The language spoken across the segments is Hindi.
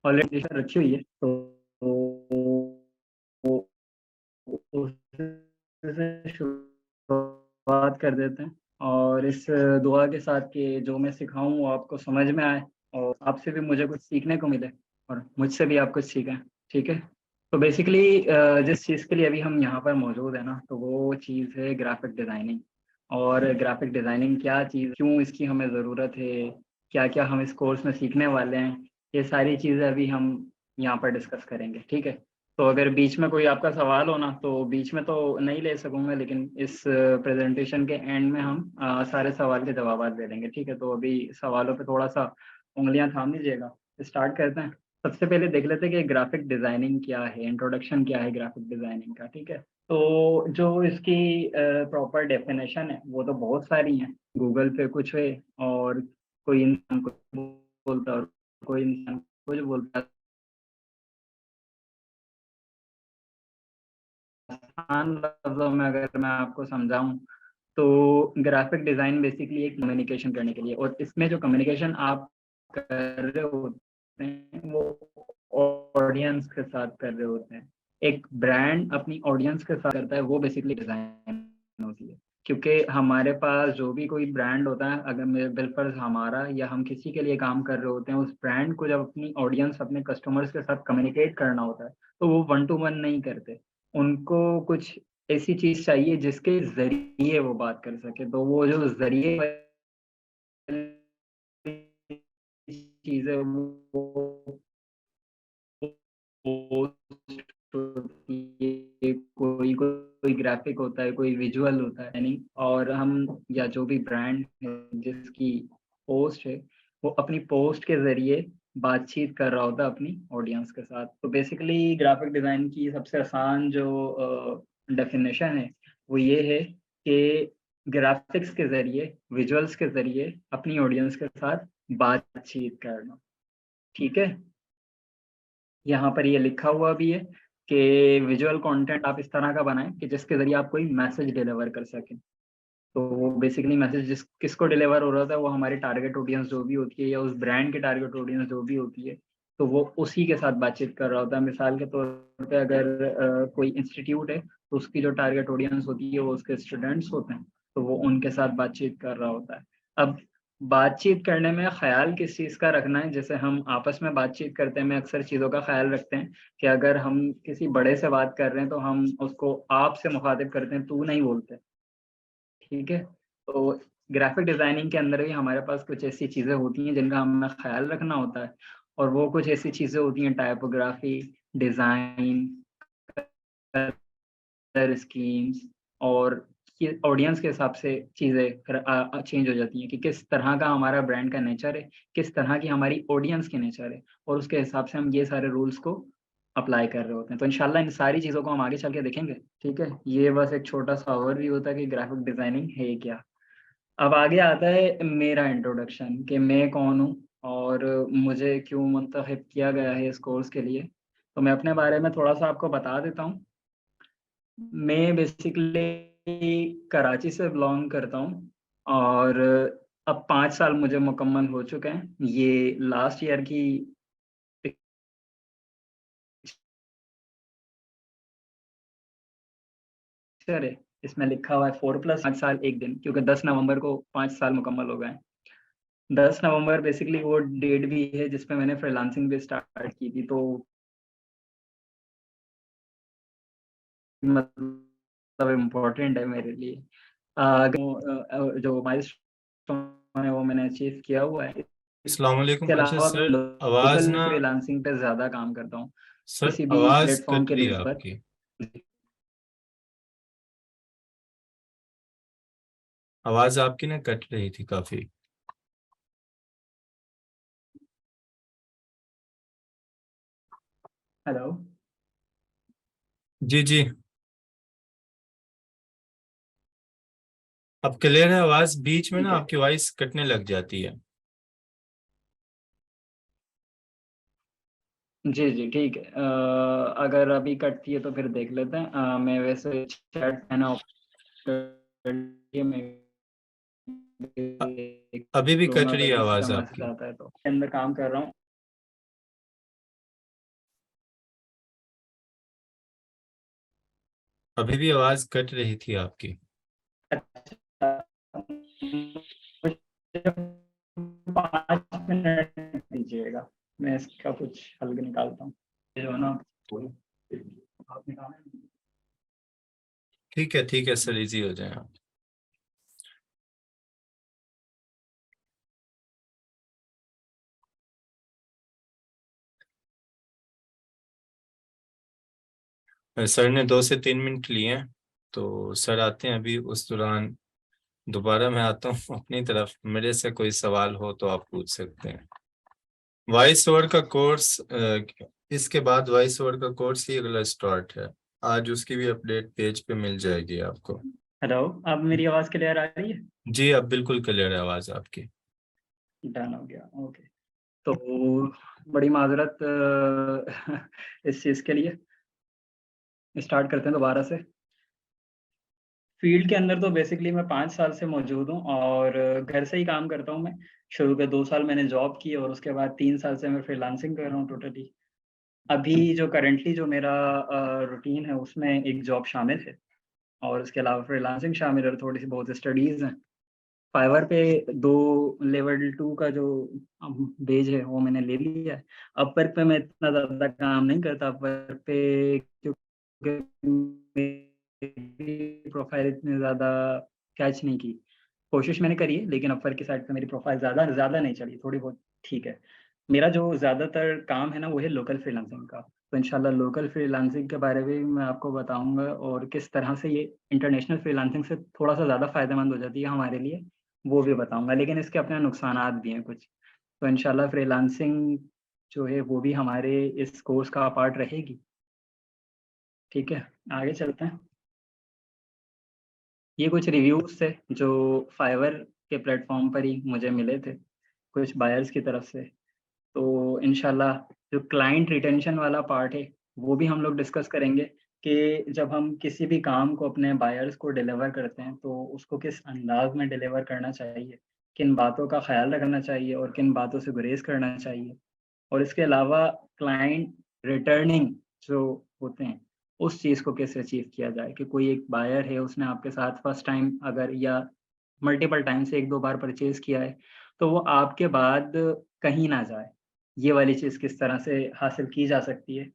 ऑलरेडी रखी हुई है, तो उससे शुरुआत कर देते हैं। और इस दुआ के साथ कि जो मैं सिखाऊँ वो आपको समझ में आए और आपसे भी मुझे कुछ सीखने को मिले और मुझसे भी आप कुछ सीखें, ठीक है? तो बेसिकली जिस चीज़ के लिए अभी हम यहाँ पर मौजूद हैं ना, तो वो चीज़ है ग्राफ़िक डिज़ाइनिंग। और ग्राफ़िक डिज़ाइनिंग क्या चीज़, क्यों इसकी हमें ज़रूरत है, क्या-क्या हम इस कोर्स में सीखने वाले हैं, ये सारी चीज़ें अभी हम यहाँ पर डिस्कस करेंगे, ठीक है? तो अगर बीच में कोई आपका सवाल हो ना, तो बीच में तो नहीं ले सकूँगा, लेकिन इस प्रेज़ेंटेशन के एंड में हम सारे सवाल के जवाबात दे देंगे, ठीक है? तो अभी सवालों पे थोड़ा-सा उँगलियाँ थाम लीजिएगा। स्टार्ट करते हैं। सबसे पहले देख लेते हैं कि ग्राफ़िक डिज़ाइनिंग क्या है, इंट्रोडक्शन क्या है ग्राफ़िक डिज़ाइनिंग का, ठीक है? तो जो इसकी प्रॉपर डेफ़िनेशन है, वो तो बहुत सारी हैं। गूगल पे कुछ है और कोई इंसान कुछ बोलता है और कोई इंसान कुछ बोलता है। आसान लफ्ज़ों में अगर मैं आपको समझाऊँ, तो ग्राफ़िक डिज़ाइन बेसिकली एक कम्युनिकेशन करने के लिए, और इसमें जो कम्युनिकेशन आप कर रहे होते हैं, वो ऑडियंस के साथ कर रहे होते हैं। एक ब्रांड अपनी ऑडियंस के साथ करता है, वो बेसिकली डिज़ाइन होती है। क्योंकि हमारे पास जो भी कोई ब्रांड होता है, अगर मेरे बिलफ़र्ज़ हमारा या हम किसी के लिए काम कर रहे होते हैं, उस ब्रांड को जब अपनी ऑडियंस, अपने कस्टमर्स के साथ कम्युनिकेट करना होता है, तो वो वन टू वन नहीं करते। उनको कुछ ऐसी चीज़ चाहिए जिसके ज़रिए वो बात कर सके, तो वो जो ज़रिए चीज़ है वो पोस्ट होती है, कोई कोई ग्राफ़िक होता है, कोई विज़ुअल होता है, यानी और हम या जो भी ब्रांड है जिसकी पोस्ट है, वो अपनी पोस्ट के ज़रिए बातचीत कर रहा होता है अपनी ऑडियंस के साथ। तो बेसिकली ग्राफ़िक डिज़ाइन की सबसे आसान जो डेफ़िनेशन है, वो ये है कि ग्राफ़िक्स के ज़रिए, विज़ुअल्स के ज़रिए अपनी ऑडियंस के साथ बातचीत करना, ठीक है? यहाँ पर ये लिखा हुआ भी है कि विजुअल कंटेंट आप इस तरह का बनाएँ कि जिसके ज़रिए आप कोई मैसेज डिलीवर कर सकें। तो वो बेसिकली मैसेज किसको डिलीवर हो रहा था, वो हमारी टारगेट ऑडियंस जो भी होती है या उस ब्रांड की टारगेट ऑडियंस जो भी होती है, तो वो उसी के साथ बातचीत कर रहा होता है। मिसाल के तौर पे अगर कोई इंस्टीट्यूट है, तो उसकी जो टारगेट ऑडियंस होती है, वो उसके स्टूडेंट्स होते हैं, तो वो उनके साथ बातचीत कर रहा होता है। अब बातचीत करने में ख़्याल किस चीज़ का रखना है, जैसे हम आपस में बातचीत करते में अक्सर चीज़ों का ख़्याल रखते हैं कि अगर हम किसी बड़े से बात कर रहे हैं, तो हम उसको आप से मुख़ातिब करते हैं, तू नहीं बोलते। ठीक है? तो ग्राफ़िक डिज़ाइनिंग के अंदर भी हमारे पास कुछ ऐसी चीज़ें होती हैं जिनका हमें ख़्याल रखना होता है, और वो कुछ ऐसी चीज़ें होती हैं टाइपोग्राफ़ी, डिज़ाइन, कलर स्कीम्स, और ये ऑडियंस के हिसाब से चीज़ें फिर चेंज हो जाती हैं कि किस तरह का हमारा ब्रांड का नेचर है, किस तरह की हमारी ऑडियंस की नेचर है, और उसके हिसाब से हम ये सारे रूल्स को अप्लाई कर रहे होते हैं। तो इंशाल्लाह इन सारी चीज़ों को हम आगे चल के देखेंगे, ठीक है? ये बस एक छोटा-सा ओवरव्यू होता है कि ग्राफ़िक डिज़ाइनिंग है क्या। अब आगे आता है मेरा इंट्रोडक्शन कि मैं कौन हूँ और मुझे क्यों मुंतखब किया गया है इस कोर्स के लिए। तो मैं अपने बारे में थोड़ा-सा आपको बता देता हूँ। मैं बेसिकली कराची से बिलॉन्ग करता हूँ और अब 5 साल मुझे मुकम्मल हो चुके हैं। ये लास्ट ईयर की पिक्चर है, इसमें लिखा हुआ है 4 प्लस 5 साल 1 दिन, क्योंकि 10 नवंबर को 5 साल मुकम्मल हो गए हैं। 10 नवंबर बेसिकली वो डेट भी है जिस पे मैंने फ्रीलांसिंग भी स्टार्ट की थी, तो मतलब इम्पोर्टेंट है मेरे लिए। जो माइलस्टोन है वो मैंने अचीव किया हुआ है। अस्सलाम वालेकुम। इसके अच्छा अलावा मैं सर, आवाज़ लोकल ना फ्रीलांसिंग पे ज़्यादा काम करता हूँ, सर किसी भी आवाज़ प्लेटफ़ॉर्म कट के रही है बेस पर। आपकी। आवाज़ आपकी ना कट रही थी काफ़ी। हेलो? जी जी, अब क्लियर है आवाज़। बीच में ना ठीक है। आपकी वॉइस कटने लग जाती है। जी, जी, ठीक है। अगर अभी कटती है तो फिर देख लेते हैं। मैं वैसे चैट मैंने ऑफ कर ली है, मैं अ- देख अभी भी कट लूँगा रही अगर है किसी का आवाज़ मैसेज आपकी। आता है तो। के अंदर काम कर रहा हूँ। अभी भी आवाज कट रही थी आपकी। अच्छा, मुझे 5 मिनट दीजिएगा, मैं इसका कुछ हल निकालता हूँ। ये जो है ना, आप निकालें। ठीक है सर, इजी हो जाए आप। सर ने 2 से 3 मिनट लिए हैं, तो सर आते हैं अभी, उस दौरान दोबारा मैं आता हूँ अपनी तरफ। मेरे से कोई सवाल हो तो आप पूछ सकते हैं। वॉइस ओवर का कोर्स, इसके बाद वॉइस ओवर का कोर्स ही अगला स्टार्ट है। आज उसकी भी अपडेट पेज पे मिल जाएगी आपको। हेलो, अब मेरी आवाज़ क्लियर आ रही है? जी, अब बिल्कुल क्लियर है आवाज आपकी। डन हो गया, ओके। तो बड़ी माजरत इस चीज़ के लिए। स्टार्ट करते हैं दोबारा से। फील्ड के अंदर तो बेसिकली मैं 5 साल से मौजूद हूँ और घर से ही काम करता हूँ मैं। शुरू के 2 साल मैंने जॉब की और उसके बाद 3 साल से मैं फ्रीलांसिंग कर रहा हूँ टोटली। अभी जो करंटली जो मेरा रूटीन है उसमें एक जॉब शामिल है और उसके अलावा फ्रीलांसिंग शामिल है और थोड़ी सी बहुत स्टडीज़ हैं। फाइवर पे 2 लेवल 2 का जो बेज है वो मैंने ले लिया है। अपवर्क पे मैं इतना ज़्यादा काम नहीं करता, अपवर्क पे क्योंकि मेरी प्रोफ़ाइल इतनी ज़्यादा कैच नहीं की। कोशिश मैंने करी है लेकिन अपवर्क की साइड पे मेरी प्रोफ़ाइल ज़्यादा ज़्यादा नहीं चली, थोड़ी बहुत ठीक है। मेरा जो ज़्यादातर काम है ना वो है लोकल फ्रीलांसिंग का। तो इंशाल्लाह लोकल फ्रीलांसिंग के बारे में भी मैं आपको बताऊँगा और किस तरह से ये इंटरनेशनल फ्रीलांसिंग से थोड़ा-सा ज़्यादा फ़ायदेमंद हो जाती है हमारे लिए, वो भी बताऊँगा। लेकिन इसके अपने नुकसानात भी हैं कुछ। तो इंशाल्लाह फ्रीलांसिंग जो है वो भी हमारे इस कोर्स का पार्ट रहेगी। ठीक है, आगे चलते हैं। ये कुछ रिव्यूज़ थे जो फाइवर के प्लेटफ़ॉर्म पर ही मुझे मिले थे, कुछ बायर्स की तरफ से। तो इंशाल्लाह जो क्लाइंट रिटेंशन वाला पार्ट है, वो भी हम लोग डिस्कस करेंगे कि जब हम किसी भी काम को अपने बायर्स को डिलीवर करते हैं, तो उसको किस अंदाज़ में डिलीवर करना चाहिए, किन बातों का ख़्याल रखना चाहिए और किन बातों से गुरेज़ करना चाहिए। और इसके अलावा क्लाइंट रिटर्निंग जो होते हैं, उस चीज़ को कैसे अचीव किया जाए कि कोई एक बायर है, उसने आपके साथ फर्स्ट टाइम अगर या मल्टीपल टाइम से 1-2 बार परचेज़ किया है, तो वो आपके बाद कहीं ना जाए। ये वाली चीज़ किस तरह से हासिल की जा सकती है,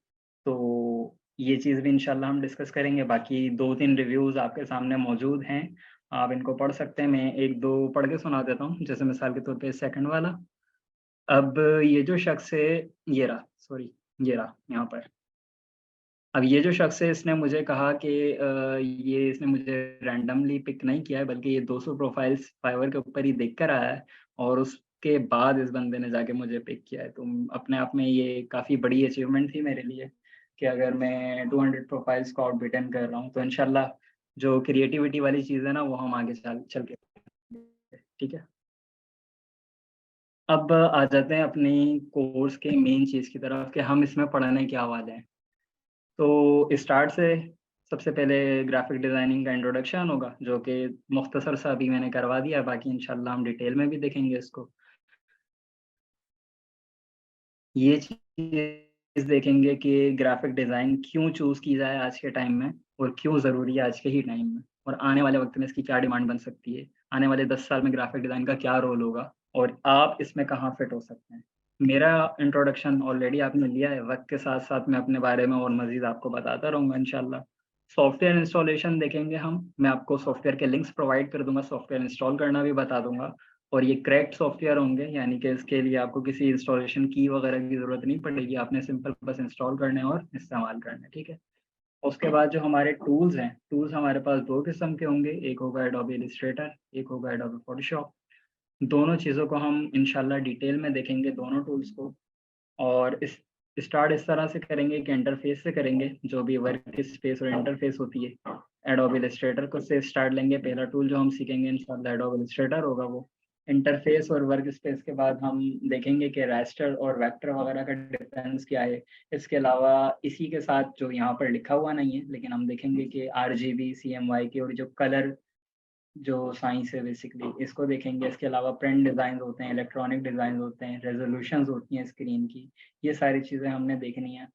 तो ये चीज़ भी इंशाल्लाह हम डिस्कस करेंगे। बाकी 2-3 रिव्यूज़ आपके सामने मौजूद हैं, आप इनको पढ़ सकते हैं। मैं 1-2 पढ़ के सुना देता हूँ, जैसे मिसाल के तौर पे सेकंड वाला। अब ये जो शख्स है, ये रहा, सॉरी, ये रहा यहाँ पर। अब ये जो शख्स है इसने मुझे कहा कि ये इसने मुझे रैंडमली पिक नहीं किया है बल्कि ये 200 प्रोफाइल्स फाइवर के ऊपर ही देख कर आया है और उसके बाद इस बंदे ने जाके मुझे पिक किया है। तो अपने आप में ये काफ़ी बड़ी अचीवमेंट थी मेरे लिए कि अगर मैं 200 प्रोफाइल्स को आउट बिटन कर रहा हूँ, तो इंशाल्लाह जो क्रिएटिविटी वाली चीज़ है ना वो हम आगे चल चल के, ठीक है? अब आ जाते हैं अपनी कोर्स के मेन चीज़ की तरफ कि हम इसमें पढ़ने क्या वाले हैं। तो स्टार्ट से सबसे पहले ग्राफ़िक डिज़ाइनिंग का इंट्रोडक्शन होगा, जो कि मुख्तसर सा अभी मैंने करवा दिया है, बाकी इंशाल्लाह हम डिटेल में भी देखेंगे इसको। ये चीज़ देखेंगे कि ग्राफ़िक डिज़ाइन क्यों चूज़ की जाए आज के टाइम में और क्यों ज़रूरी है आज के ही टाइम में और आने वाले वक़्त में इसकी क्या डिमांड बन सकती है। आने वाले 10 साल में ग्राफ़िक डिज़ाइन का क्या रोल होगा और आप इसमें कहाँ फ़िट हो सकते हैं। मेरा इंट्रोडक्शन ऑलरेडी आपने लिया है, वक़्त के साथ-साथ मैं अपने बारे में और मज़ीद आपको बताता रहूँगा इंशाल्लाह। सॉफ्टवेयर इंस्टॉलेशन देखेंगे हम, मैं आपको सॉफ्टवेयर के लिंक्स प्रोवाइड कर दूँगा, सॉफ्टवेयर इंस्टॉल करना भी बता दूँगा और ये क्रैक्ड सॉफ्टवेयर होंगे, यानी कि इसके लिए आपको किसी इंस्टॉलेशन की वगैरह की ज़रूरत नहीं पड़ेगी, आपने सिंपल बस इंस्टॉल करने हैं और इस्तेमाल करना है, ठीक है? उसके बाद जो हमारे टूल्स हैं, टूल्स हमारे पास 2 किस्म के होंगे, एक होगा एडोबी इलस्ट्रेटर, एक होगा एडोबी फोटोशॉप। दोनों चीज़ों को हम इंशाल्लाह डिटेल में देखेंगे, दोनों टूल्स को। और इस स्टार्ट इस तरह से करेंगे कि इंटरफ़ेस से करेंगे, जो भी वर्क स्पेस और इंटरफ़ेस होती है। एडोब इलस्ट्रेटर को से स्टार्ट लेंगे, पहला टूल जो हम सीखेंगे इंशाल्लाह एडोब इलस्ट्रेटर होगा वो। इंटरफ़ेस और वर्क स्पेस के बाद हम देखेंगे कि रास्टर और वेक्टर वगैरह का डिफ़रेंस क्या है। इसके अलावा इसी के साथ जो यहाँ पर लिखा हुआ नहीं है, लेकिन हम देखेंगे कि आरजीबी, सीएमवाई और जो कलर जो साइंस है बेसिकली इसको देखेंगे। इसके अलावा प्रिंट डिज़ाइन होते हैं, इलेक्ट्रॉनिक डिज़ाइन होते हैं, रेज़ोल्यूशंस होती हैं स्क्रीन की, ये सारी चीज़ें हमने देखनी है।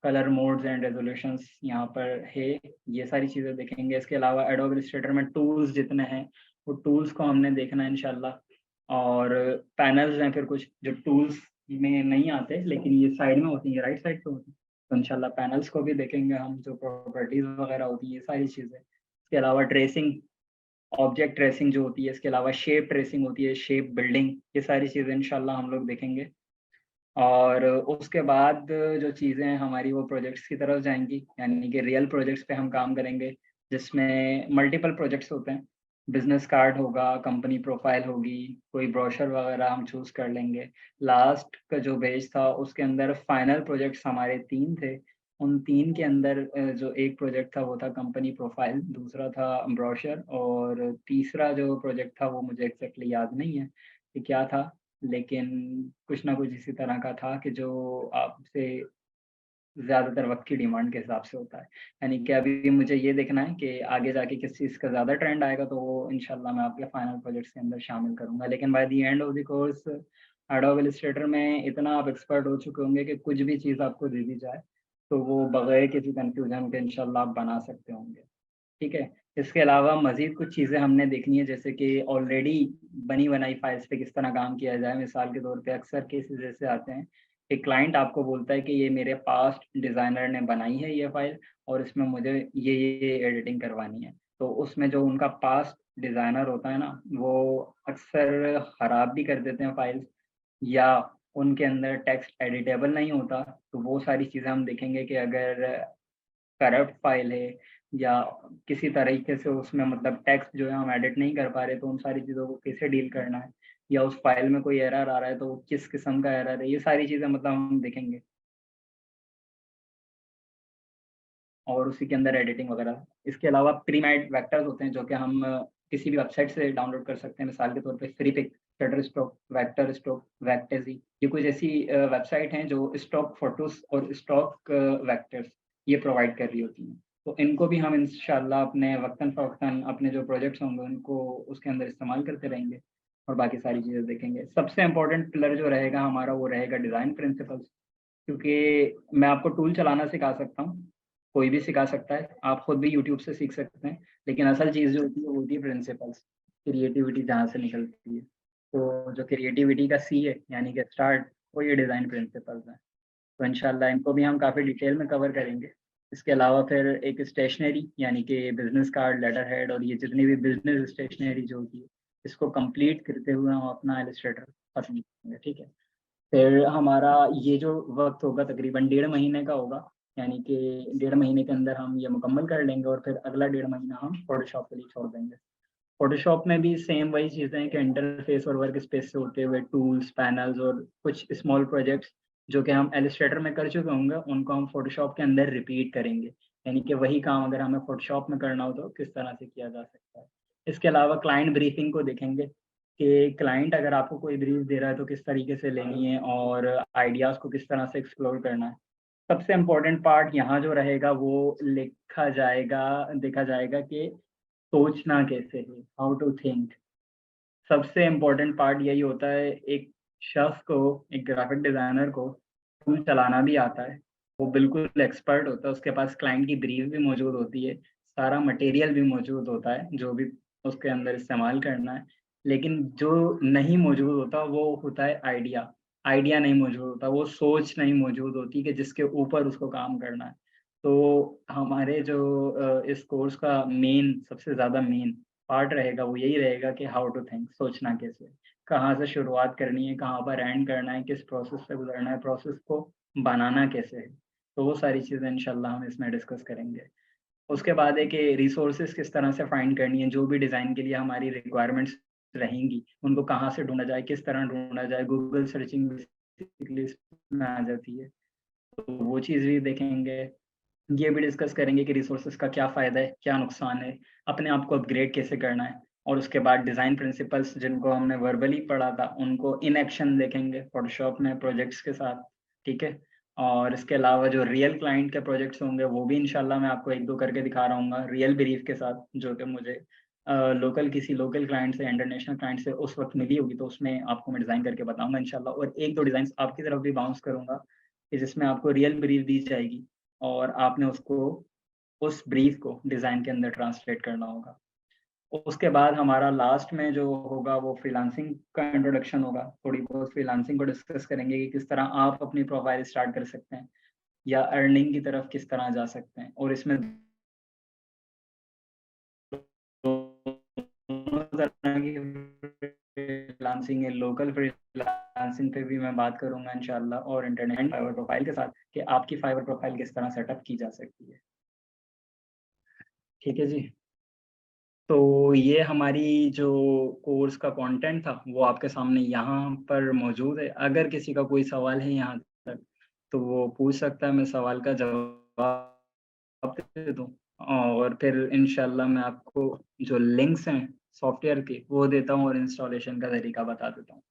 कलर मोड्स एंड रेजोल्यूशंस यहाँ पर है, ये सारी चीज़ें देखेंगे। इसके अलावा एडोब इलस्ट्रेटर में टूल्स जितने हैं वो टूल्स को हमने देखना है इंशाल्लाह। और पैनल्स हैं फिर कुछ जो टूल्स में नहीं आते लेकिन ये साइड में होती हैं, राइट साइड पे होती हैं, तो इंशाल्लाह पैनल्स को भी देखेंगे हम, जो प्रॉपर्टीज वगैरह होती हैं ये सारी चीज़ें। इसके अलावा ट्रेसिंग, ऑब्जेक्ट ट्रेसिंग जो होती है, इसके अलावा शेप ट्रेसिंग होती है, शेप बिल्डिंग, ये सारी चीज़ें इंशाल्लाह हम लोग देखेंगे। और उसके बाद जो चीज़ें हैं हमारी वो प्रोजेक्ट्स की तरफ जाएँगी, यानी कि रियल प्रोजेक्ट्स पे हम काम करेंगे, जिसमें मल्टीपल प्रोजेक्ट्स होते हैं। बिज़नेस कार्ड होगा, कंपनी प्रोफाइल होगी, कोई ब्रोशर वगैरह हम चूज़ कर लेंगे। लास्ट का जो पेज था उसके अंदर फाइनल प्रोजेक्ट्स हमारे 3 थे। उन 3 के अंदर जो एक प्रोजेक्ट था वो था कंपनी प्रोफाइल, दूसरा था ब्रोशर और तीसरा जो प्रोजेक्ट था वो मुझे एग्ज़ैक्टली याद नहीं है कि क्या था। लेकिन कुछ ना कुछ इसी तरह का था कि जो आपसे ज़्यादातर वक़्त की डिमांड के हिसाब से होता है। यानी कि अभी मुझे ये देखना है कि आगे जाके किस चीज़ का ज़्यादा ट्रेंड आएगा, तो वो इंशाल्लाह मैं आपके फाइनल प्रोजेक्ट्स के अंदर शामिल करूँगा। लेकिन by the end of the course adobe Illustrator में इतना आप एक्सपर्ट हो चुके होंगे कि कुछ भी चीज़ आपको दे दी जाए, तो वो बगैर किसी कन्फ्यूज़न के इंशाल्लाह आप बना सकते होंगे। ठीक है? इसके अलावा मज़ीद कुछ चीज़ें हमने देखनी है, जैसे कि ऑलरेडी बनी-बनाई फ़ाइल्स पे किस तरह काम किया जाए। मिसाल के तौर पे अक्सर केसेज़ ऐसे आते हैं कि क्लाइंट आपको बोलता है कि ये मेरे पास्ट डिज़ाइनर ने बनाई है ये फ़ाइल और इसमें मुझे ये एडिटिंग करवानी है। तो उसमें जो उनका पास्ट डिज़ाइनर होता है ना, वो अक्सर ख़राब भी कर देते हैं फ़ाइल्स, या उनके अंदर टेक्स्ट एडिटेबल नहीं होता। तो वो सारी चीज़ें हम देखेंगे कि अगर करप्ट फाइल है या किसी तरीके से उसमें मतलब टेक्स्ट जो है हम एडिट नहीं कर पा रहे, तो उन सारी चीज़ों को कैसे डील करना है, या उस फाइल में कोई एरर आ रहा है तो वो किस किस्म का एरर है, ये सारी चीज़ें मतलब हम देखेंगे। और उसी के अंदर एडिटिंग वगैरह। इसके अलावा प्री-मेड वेक्टर्स होते हैं जो कि हम किसी भी वेबसाइट से डाउनलोड कर सकते हैं। मिसाल के तौर पे फ्रीपिक, शटरस्टॉक, वेक्टरस्टॉक, वेक्टेजी, ये कुछ ऐसी वेबसाइट हैं जो स्टॉक फ़ोटोज़ और स्टॉक वेक्टर्स ये प्रोवाइड कर रही होती हैं। तो इनको भी हम इंशाल्लाह अपने वक़्तन-फ़वक़्तन अपने जो प्रोजेक्ट्स होंगे उनको उसके अंदर इस्तेमाल करते रहेंगे और बाकी सारी चीज़ें देखेंगे। सबसे इम्पोर्टेंट पिलर जो रहेगा हमारा वो रहेगा डिज़ाइन प्रिंसिपल्स। क्योंकि मैं आपको टूल चलाना सिखा सकता हूँ, कोई भी सिखा सकता है, आप खुद भी यूट्यूब से सीख सकते हैं, लेकिन असल चीज़ जो होती है वो होती है प्रिंसिपल्स, क्रिएटिविटी जहाँ से निकलती है। तो जो क्रिएटिविटी का सी है, यानी कि स्टार्ट, वो ये डिज़ाइन प्रिंसिपल्स हैं। तो इंशाल्लाह इनको भी हम काफ़ी डिटेल में कवर करेंगे। इसके अलावा फिर एक स्टेशनरी यानी कि बिज़नेस कार्ड, लेटर हेड और ये जितनी भी बिज़नेस स्टेशनरी जो होती है, इसको कंप्लीट करते हुए हम अपना इलस्ट्रेटर खत्म करेंगे, ठीक है? फिर हमारा ये जो वक़्त होगा तकरीबन 1.5 महीने का होगा, यानी कि 1.5 महीने के अंदर हम ये मुकम्मल कर लेंगे और फिर अगला 1.5 महीना हम फ़ोटोशॉप के लिए छोड़ देंगे। फ़ोटोशॉप में भी सेम वही चीज़ें हैं कि इंटरफ़ेस और वर्क स्पेस से होते हुए टूल्स, पैनल्स और कुछ स्मॉल प्रोजेक्ट्स जो कि हम इलस्ट्रेटर में कर चुके होंगे, उनको हम फ़ोटोशॉप के अंदर रिपीट करेंगे। यानी कि वही काम अगर हमें फ़ोटोशॉप में करना हो तो किस तरह से किया जा सकता है। इसके अलावा क्लाइंट ब्रीफिंग को देखेंगे कि क्लाइंट अगर आपको कोई ब्रीफ दे रहा है तो किस तरीके से लेनी है और आइडियाज़ को किस तरह से एक्सप्लोर करना है। सबसे इम्पोर्टेंट पार्ट यहाँ जो रहेगा वो लिखा जाएगा देखा जाएगा कि सोचना कैसे है, हाउ टू थिंक। सबसे इम्पोर्टेंट पार्ट यही होता है, एक शख्स को, एक ग्राफिक डिज़ाइनर को टूल चलाना भी आता है, वो बिल्कुल एक्सपर्ट होता है, उसके पास क्लाइंट की ब्रीफ भी मौजूद होती है, सारा मटेरियल भी मौजूद होता है, जो भी उसके अंदर इस्तेमाल करना है। लेकिन जो नहीं मौजूद होता वो होता है आइडिया, आइडिया नहीं मौजूद होता, वो सोच नहीं मौजूद होती कि जिसके ऊपर उसको काम करना है। तो हमारे जो इस कोर्स का मेन सबसे ज़्यादा मेन पार्ट रहेगा वो यही रहेगा कि हाउ टू थिंक, सोचना कैसे है, कहाँ से शुरुआत करनी है, कहाँ पर एंड करना है, किस प्रोसेस से गुजरना है, प्रोसेस को बनाना कैसे है। तो वो सारी चीज़ें इंशाल्लाह हम इसमें डिस्कस करेंगे। उसके बाद है कि रिसोर्सेज़ किस तरह से फाइंड करनी है, जो भी डिज़ाइन के लिए हमारी रिक्वायरमेंट्स रहेंगी, उनको कहाँ से ढूँढा जाए, किस तरह ढूँढा जाए, गूगल सर्चिंग बेसिकली इसमें आ जाती है। तो वो चीज़ भी देखेंगे। ये भी डिस्कस करेंगे कि रिसोर्सेज़ का क्या फ़ायदा है, क्या नुकसान है, अपने आप को अपग्रेड कैसे करना है और उसके बाद डिज़ाइन प्रिंसिपल्स जिनको हमने वर्बली पढ़ा था, उनको इन एक्शन देखेंगे फ़ोटोशॉप में प्रोजेक्ट्स के साथ, ठीक है? और इसके अलावा जो रियल क्लाइंट के प्रोजेक्ट्स होंगे, वो भी इंशाल्लाह मैं आपको 1-2 करके दिखा रहा हूँगा, रियल ब्रीफ के साथ, जो कि मुझे किसी लोकल क्लाइंट से, इंटरनेशनल क्लाइंट से उस वक़्त मिली होगी, तो उसमें आपको मैं डिज़ाइन करके बताऊँगा इंशाल्लाह और 1-2 डिज़ाइन्स आपकी तरफ भी बाउंस करूँगा कि जिसमें आपको रियल ब्रीफ दी जाएगी और आपने उसको उस ब्रीफ को डिज़ाइन के अंदर ट्रांसलेट करना होगा। उसके बाद हमारा लास्ट में जो होगा वो फ्रीलांसिंग का इंट्रोडक्शन होगा। थोड़ी बहुत फ्रीलांसिंग को डिस्कस करेंगे कि किस तरह आप अपनी प्रोफाइल स्टार्ट कर सकते हैं या अर्निंग की तरफ किस तरह जा सकते हैं। और इसमें दोनों तरह की फ्रीलांसिंग है, लोकल फ्रीलांसिंग पे भी मैं बात करूँगा इंशाल्लाह, और इंटरनेशनल फाइवर प्रोफाइल के साथ कि आपकी फाइवर प्रोफाइल किस तरह सेटअप की जा सकती है। ठीक है जी। तो ये हमारी जो कोर्स का कंटेंट था वो आपके सामने यहाँ पर मौजूद है। अगर किसी का कोई सवाल है यहाँ तक तो वो पूछ सकता है, मैं सवाल का जवाब दे दूँ। और फिर इंशाल्लाह मैं आपको जो लिंक्स हैं सॉफ्टवेयर के वो देता हूँ और इंस्टॉलेशन का तरीका बता देता हूँ।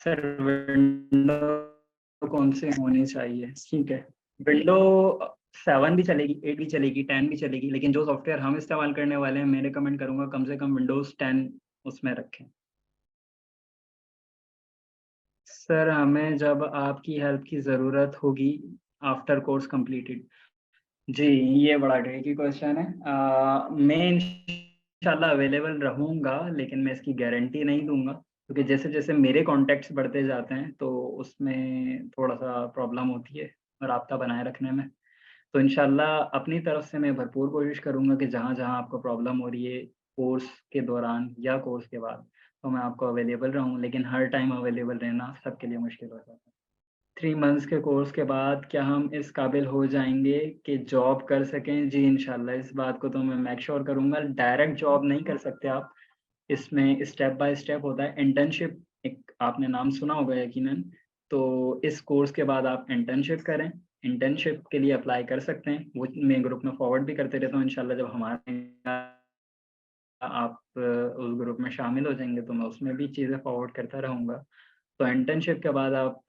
सर विंडो कौन से होनी चाहिए? ठीक है, विंडो 7 भी चलेगी, 8 भी चलेगी, 10 भी चलेगी, लेकिन जो सॉफ्टवेयर हम इस्तेमाल करने वाले हैं मैं रिकमेंड करूँगा कम से कम विंडोज़ 10 उसमें रखें। सर हमें जब आपकी हेल्प की ज़रूरत होगी आफ्टर कोर्स कंप्लीटेड। जी, ये बड़ा ट्रिकी क्वेश्चन है। मैं इंशाल्लाह अवेलेबल रहूँगा, लेकिन मैं इसकी गारंटी नहीं दूँगा क्योंकि जैसे-जैसे मेरे कॉन्टैक्ट्स बढ़ते जाते हैं, तो उसमें थोड़ा-सा प्रॉब्लम होती है राब्ता बनाए रखने में। तो इंशाल्लाह अपनी तरफ से मैं भरपूर कोशिश करूँगा कि जहाँ-जहाँ आपको प्रॉब्लम हो रही है कोर्स के दौरान या कोर्स के बाद, तो मैं आपको अवेलेबल रहूँ, लेकिन हर टाइम अवेलेबल रहना सबके लिए मुश्किल हो जाता है। 3 मंथ्स के कोर्स के बाद क्या हम इस काबिल हो जाएँगे कि जॉब कर सकें? जी, इंशाल्लाह इस बात को तो मैं मेक श्योर करूँगा। डायरेक्ट जॉब नहीं कर सकते आप, इसमें स्टेप बाय स्टेप होता है। इंटर्नशिप एक आपने नाम सुना होगा यकीनन, तो इस कोर्स के बाद आप इंटर्नशिप करें। इंटर्नशिप के लिए अप्लाई कर सकते हैं, वो मैं ग्रुप में फॉरवर्ड भी करते रहता हूँ। इंशाल्लाह जब हमारे आप उस ग्रुप में शामिल हो जाएँगे, तो मैं उसमें भी चीज़ें फॉरवर्ड करता रहूँगा। तो इंटर्नशिप के बाद आप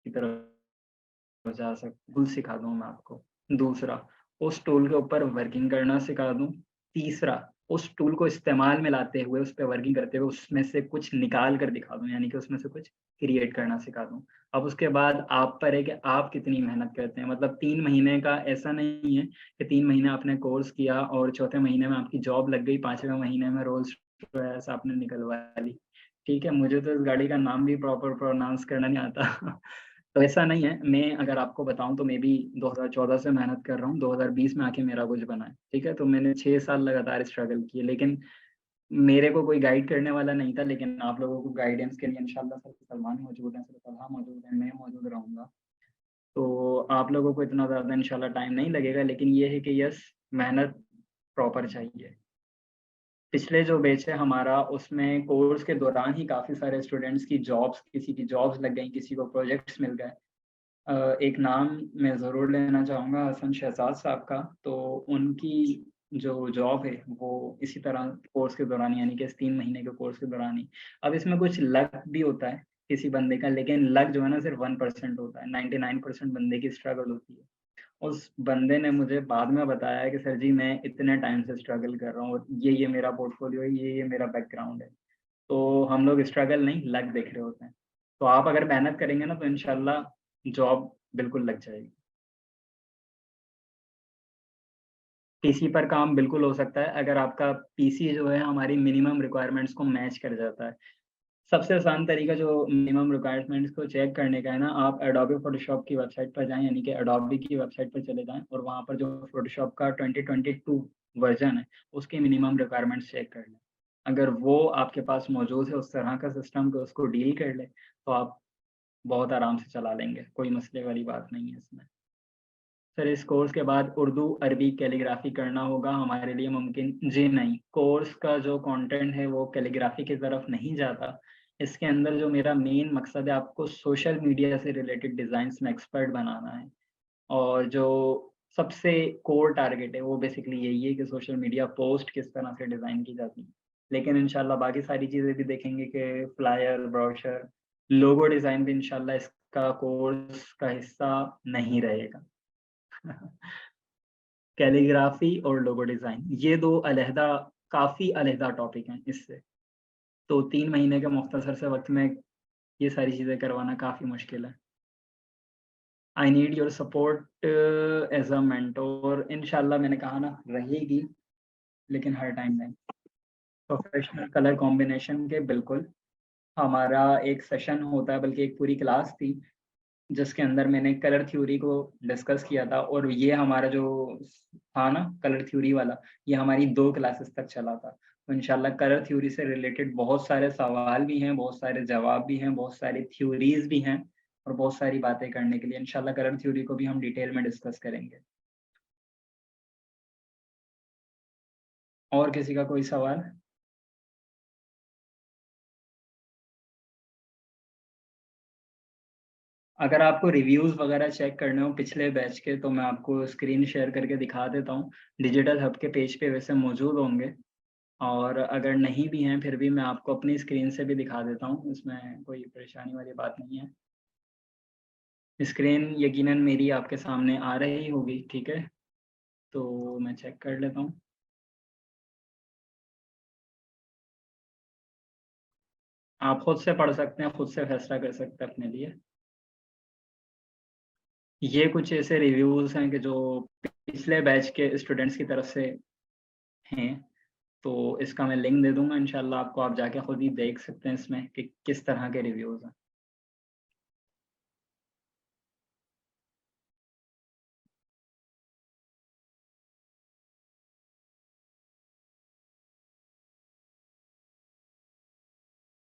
की तरफ जा टूल सिखा दूँ मैं आपको। दूसरा, उस टूल के ऊपर वर्किंग करना सिखा दूँ। तीसरा, उस टूल को इस्तेमाल में लाते हुए, उस पे वर्किंग करते हुए उसमें से कुछ निकाल कर दिखा दूँ, यानी कि उसमें से कुछ क्रिएट करना सिखा दूँ। अब उसके बाद आप पर है कि आप कितनी मेहनत करते हैं। मतलब 3 महीने का ऐसा नहीं है कि 3 महीने आपने कोर्स किया और चौथे महीने में आपकी जॉब लग गई, 5वें महीने में रोल्स रॉयस आपने निकलवा ली। ठीक है, मुझे तो इस गाड़ी का नाम भी प्रॉपर प्रोनाउंस करना नहीं आता। तो ऐसा नहीं है, मैं अगर आपको बताऊँ तो मैं भी 2014 से मेहनत कर रहा हूँ, 2020 में आके मेरा कुछ बना है, ठीक है? तो मैंने 6 साल लगातार स्ट्रगल किए, लेकिन मेरे को कोई गाइड करने वाला नहीं था, लेकिन आप लोगों को गाइडेंस के लिए इंशाल्लाह सर सलमान मौजूद हैं, सर तलहा मौजूद हैं, मैं मौजूद रहूँगा। तो आप लोगों को इतना ज़्यादा इंशाल्लाह टाइम नहीं लगेगा, लेकिन ये है कि यस, मेहनत प्रॉपर चाहिए। पिछले जो बैच है हमारा, उसमें कोर्स के दौरान ही काफ़ी सारे स्टूडेंट्स की जॉब्स, किसी की जॉब्स लग गई, किसी को प्रोजेक्ट्स मिल गए। एक नाम मैं ज़रूर लेना चाहूँगा हसन शहज़ाद साहब का, तो उनकी जो जॉब है वो इसी तरह कोर्स के दौरान, यानी कि इस 3 महीने के कोर्स के दौरान ही। अब इसमें कुछ लक भी होता है किसी बंदे का, लेकिन लक जो है ना सिर्फ़ 1% होता है, 99% बंदे की स्ट्रगल होती है। उस बंदे ने मुझे बाद में बताया कि सर जी मैं इतने टाइम से स्ट्रगल कर रहा हूँ और ये मेरा पोर्टफ़ोलियो है, ये मेरा बैकग्राउंड है। तो हम लोग स्ट्रगल नहीं, लक देख रहे होते हैं। तो आप अगर मेहनत करेंगे ना तो इंशाल्लाह जॉब बिल्कुल लग जाएगी। पीसी पर काम बिल्कुल हो सकता है अगर आपका पीसी जो है हमारी मिनिमम रिक्वायरमेंट्स को मैच कर जाता है। सबसे आसान तरीका जो मिनिमम रिक्वायरमेंट्स को चेक करने का है ना, आप एडोबी फ़ोटोशॉप की वेबसाइट पर जाएँ, यानी कि एडोबी की वेबसाइट पर चले जाएँ और वहाँ पर जो फ़ोटोशॉप का 2022 वर्ज़न है, उसकी मिनिमम रिक्वायरमेंट्स चेक कर लें। अगर वो आपके पास मौजूद है उस तरह का सिस्टम कि उसको डील कर लें, तो आप बहुत आराम से चला लेंगे, कोई मसले वाली बात नहीं है इसमें। सर इस कोर्स के बाद उर्दू अरबी कैलीग्राफी करना होगा हमारे लिए मुमकिन? जी नहीं, कोर्स का जो कंटेंट है वो कैलीग्राफी की तरफ नहीं जाता। इसके अंदर जो मेरा मेन मकसद है, आपको सोशल मीडिया से रिलेटेड डिज़ाइंस में एक्सपर्ट बनाना है। और जो सबसे कोर टारगेट है वो बेसिकली यही है कि सोशल मीडिया पोस्ट किस तरह से डिज़ाइन की जाती है। लेकिन इंशाल्लाह बाकी सारी चीज़ें भी देखेंगे कि फ्लायर, ब्रोशर, लोगो डिज़ाइन भी इंशाल्लाह इसका कोर्स का हिस्सा नहीं रहेगा। कैलीग्राफी और लोगो डिज़ाइन ये 2 अलहदा, काफ़ी अलहदा टॉपिक हैं इससे। तो 3 महीने के मुख्तसर से वक़्त में ये सारी चीज़ें करवाना काफ़ी मुश्किल है। I need your support as a mentor. इंशाल्लाह मैंने कहा ना, रहेगी, लेकिन हर टाइम नहीं। प्रोफेशनल कलर कॉम्बिनेशन के बिल्कुल, हमारा एक सेशन होता है, बल्कि एक पूरी क्लास थी जिसके अंदर मैंने कलर थ्योरी को डिस्कस किया था। और ये हमारा जो था ना कलर थ्योरी वाला, ये हमारी 2 क्लासेस तक चला था। तो इंशाल्लाह कलर थ्योरी से रिलेटेड बहुत सारे सवाल भी हैं, बहुत सारे जवाब भी हैं, बहुत सारी थ्योरीज़ भी हैं और बहुत सारी बातें करने के लिए। इंशाल्लाह कलर थ्योरी को भी हम डिटेल में डिस्कस करेंगे। और किसी का कोई सवाल? अगर आपको रिव्यूज़ वगैरह चेक करने हो पिछले बैच के, तो मैं आपको स्क्रीन शेयर करके दिखा देता हूँ। डिजिटल हब के पेज पे वैसे मौजूद होंगे, और अगर नहीं भी हैं फिर भी मैं आपको अपनी स्क्रीन से भी दिखा देता हूँ, इसमें कोई परेशानी वाली बात नहीं है। स्क्रीन यकीनन मेरी आपके सामने आ रही होगी, ठीक है? तो मैं चेक कर लेता हूँ। आप खुद से पढ़ सकते हैं, खुद से फैसला कर सकते हैं अपने लिए। ये कुछ ऐसे रिव्यूज़ हैं कि जो पिछले बैच के स्टूडेंट्स की तरफ से हैं। तो इसका मैं लिंक दे दूँगा इंशाल्लाह आपको, आप जाके खुद ही देख सकते हैं इसमें कि किस तरह के रिव्यूज़ हैं।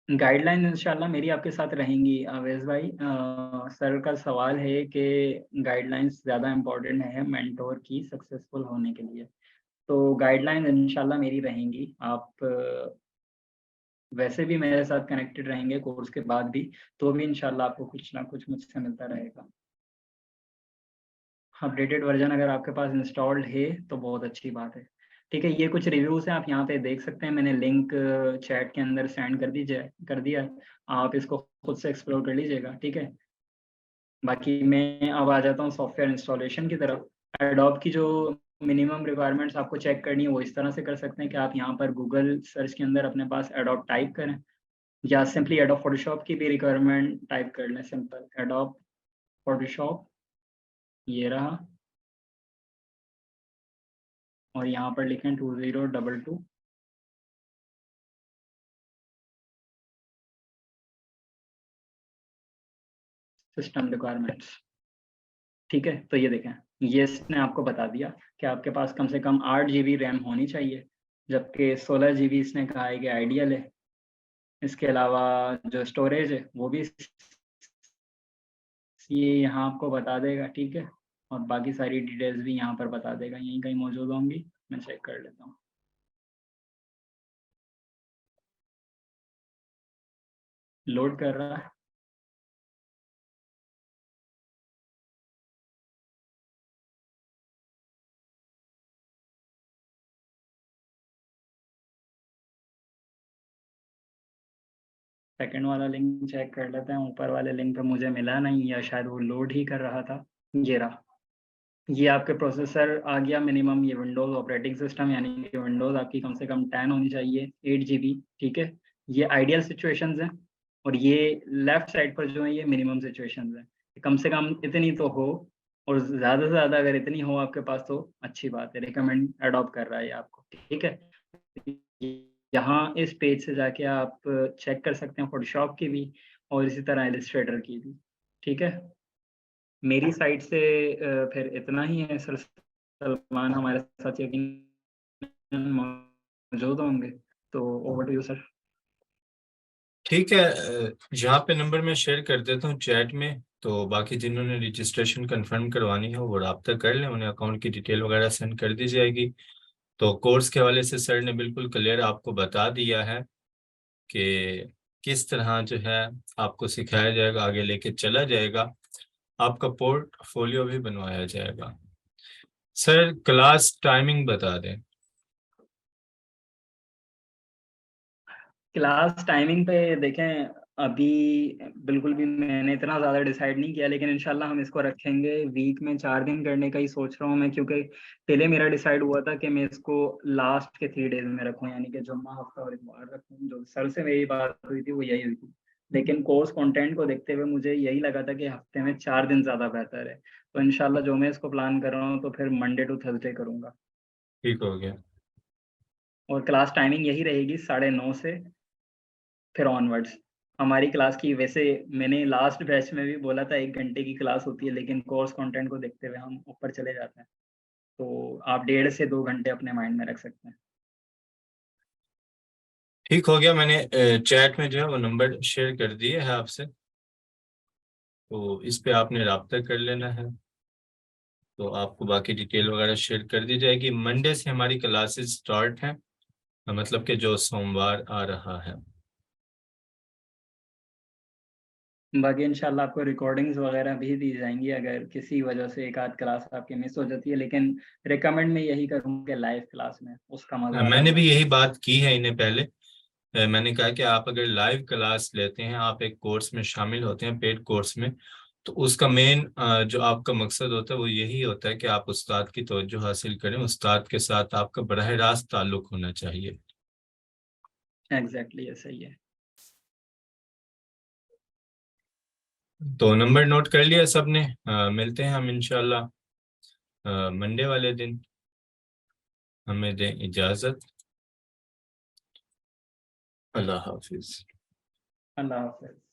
गाइडलाइन इंशाल्लाह मेरी आपके साथ रहेंगी अवैज़ भाई। सर का सवाल है कि गाइडलाइंस ज़्यादा इम्पोर्टेंट है मेंटोर की सक्सेसफुल होने के लिए। तो गाइडलाइन इंशाल्लाह मेरी रहेंगी। आप वैसे भी मेरे साथ कनेक्टेड रहेंगे कोर्स के बाद भी, तो भी इंशाल्लाह आपको कुछ ना कुछ मुझसे मिलता रहेगा। अपडेटेड वर्ज़न अगर आपके पास इंस्टॉल्ड है तो बहुत अच्छी बात है। ठीक है, ये कुछ रिव्यूज़ हैं, आप यहाँ पे देख सकते हैं। मैंने लिंक चैट के अंदर सेंड कर दिया है। आप इसको खुद से एक्सप्लोर कर लीजिएगा, ठीक है? बाकी मैं अब आ जाता हूँ सॉफ्टवेयर इंस्टॉलेशन की तरफ। एडोब की जो मिनिमम रिक्वायरमेंट्स आपको चेक करनी है वो इस तरह से कर सकते हैं कि आप यहाँ पर गूगल सर्च के अंदर अपने पास एडोब टाइप करें, या सिंपली एडोब फोटोशॉप की भी रिक्वायरमेंट टाइप कर लें। सिंपल एडोब फोटोशॉप, ये रहा, और यहाँ पर लिखें 2022 सिस्टम रिक्वायरमेंट्स। ठीक है, तो ये देखें, ये इसने आपको बता दिया कि आपके पास कम से कम 8 जीबी रैम होनी चाहिए, जबकि 16 जीबी इसने कहा है कि आइडियल है। इसके अलावा जो स्टोरेज है वो भी ये यहाँ आपको बता देगा, ठीक है? और बाकी सारी डिटेल्स भी यहाँ पर बता देगा, यहीं कहीं मौजूद होंगी। मैं चेक कर लेता हूँ। लोड कर रहा है। सेकंड वाला लिंक चेक कर लेते हैं। ऊपर वाले लिंक पे मुझे मिला नहीं, या शायद वो लोड ही कर रहा था। ये रहा, ये आपके प्रोसेसर आ गया मिनिमम। ये विंडोज़ ऑपरेटिंग सिस्टम, यानी कि विंडोज़ आपकी कम से कम 10 होनी चाहिए, 8 जीबी, ठीक है? ये आइडियल सिचुएशंस हैं, और ये लेफ्ट साइड पर जो है ये मिनिमम सिचुएशंस हैं। कम से कम इतनी तो हो, और ज़्यादा से ज़्यादा अगर इतनी हो आपके पास तो अच्छी बात है, रिकमेंड अडॉप्ट कर रहा है ये आपको, ठीक है? यहाँ इस पेज से जाके आप चेक कर सकते हैं फ़ोटोशॉप की भी, और इसी तरह इलस्ट्रेटर की भी, ठीक है? मेरी साइड से फिर इतना ही है सर। सलमान हमारे साथ यकीनन मौजूद होंगे, तो ओवर टू यू सर। ठीक है, यहाँ पे नंबर मैं शेयर कर देता हूँ चैट में, तो बाकी जिन्होंने रजिस्ट्रेशन कंफर्म करवानी हो वो रब्ता कर लें, उन्हें अकाउंट की डिटेल वगैरह सेंड कर दी जाएगी। तो कोर्स के हवाले से सर ने बिल्कुल क्लियर आपको बता दिया है कि किस तरह जो है आपको सिखाया जाएगा, आगे लेके चला जाएगा, आपका पोर्टफोलियो भी बनवाया जाएगा। सर क्लास टाइमिंग बता दें। क्लास टाइमिंग पे देखें, अभी बिल्कुल भी मैंने इतना ज़्यादा डिसाइड नहीं किया, लेकिन इंशाल्लाह हम इसको रखेंगे वीक में 4 दिन करने का ही सोच रहा हूँ मैं, क्योंकि पहले मेरा डिसाइड हुआ था कि मैं इसको लास्ट के 3 डेज में रखूँ, यानी कि जुम्मा हफ्ता और इतवार रखूँ। जो सर से मेरी बात हुई थी वो यही हुई थी, लेकिन कोर्स कंटेंट को देखते हुए मुझे यही लगा था कि हफ्ते में 4 दिन ज़्यादा बेहतर है। तो इंशाल्लाह जो मैं इसको प्लान कर रहा हूँ तो फिर मंडे टू थर्सडे करूँगा। ठीक हो गया। और क्लास टाइमिंग यही रहेगी 9:30 से फिर ऑनवर्ड्स। हमारी क्लास की वैसे मैंने लास्ट बैच में भी बोला था 1 घंटे की क्लास होती है, लेकिन कोर्स कंटेंट को देखते हुए हम ऊपर चले जाते हैं। तो आप 1.5 से 2 घंटे अपने माइंड में रख सकते हैं। ठीक हो गया, मैंने चैट में जो है वो नंबर शेयर कर दिए है आपसे, तो इस पे आपने रब्ता कर लेना है, तो आपको बाकी डिटेल वगैरह शेयर कर दी जाएगी। मंडे से हमारी क्लासेस स्टार्ट हैं, मतलब कि जो सोमवार आ रहा है। बाकी इंशाल्लाह आपको रिकॉर्डिंग्स वगैरह भी दी जाएंगी अगर किसी वजह से एक आध क्लास आपकी मिस हो जाती है, लेकिन रिकमेंड मैं यही करूँगा कि लाइव क्लास में उसका मज़ा अलग मैंने भी है। यही बात की है इन्हें पहले। मैंने कहा कि आप अगर लाइव क्लास लेते हैं, आप एक कोर्स में शामिल होते हैं पेड कोर्स में, तो उसका मेन जो आपका मकसद होता है वो यही होता है कि आप उस्ताद की तवज्जो हासिल करें, उस्ताद के साथ आपका बराह रास्त ताल्लुक होना चाहिए। एग्जैक्टली ये सही है। तो नंबर नोट कर लिया सबने। मिलते हैं हम इंशाल्लाह मंडे वाले दिन। हमें दें इजाज़त। अल्लाह हाफिज। अल्लाह हाफ़िज़।